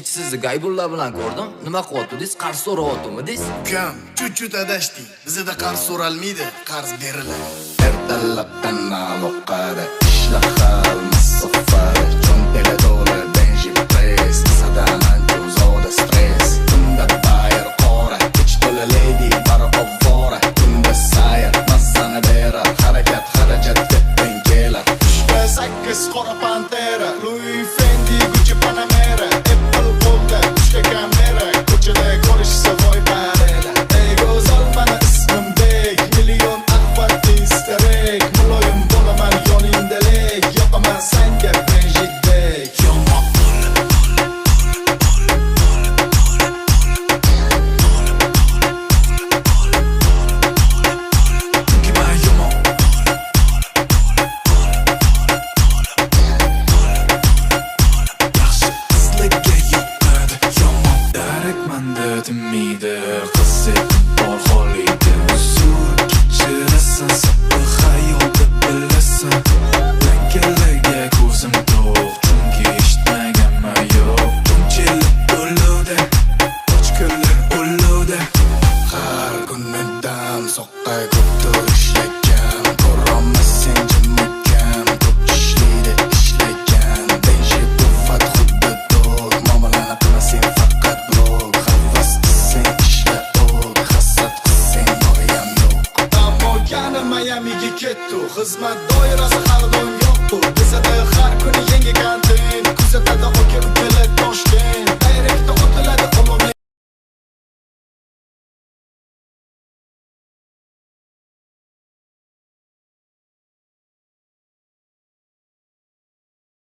Kecha sizni Gaybullar bilan ko'rdim. Nima qilyaptidingiz? Qarz so'rayaptimi-desiz? Ukam, chuchut adashdik. Bizda qarz so'ralmaydi, qarz beriladi. Ertalabdan aloqada ishlar xal masofaga cho'ntela to'la Benji Press sadaman uzoqda stress. Tunda bayir qora, ich to'la lady baroqovora. Tunda sayr massani berar, harakat xarajatga teng kelar. 8 qora pantera, Louis Fendi, Gucci Panamera, Apple qo'lda, 3 kamera, ko'chada ko'rishsa voy barela. Ey go'zal, mana ismim Bek, million ahvat istarek, muloyim bo'laman yoningdalik, yoqaman senga Benjidek. Miydi qizib bor holiydi Uzr kechirasan sabr hayotda bilasan Lankalarga ko'zim to'q chunki eshitmaganman yo'q Bunchalar o'lovda ochko'lar o'lovda Har kuni dam soqqa ko'pdir ishlagan Ko'rolmas sen jimmakam ko'p ishlaydi ishlagan Benji buffat xuddi dog Muomalani qilma sen faqat blog Havas qilsang ishla o'q Hasad qilsang boriyam yo'q Ammo yana Miamiga ketdi Xizmat doirasi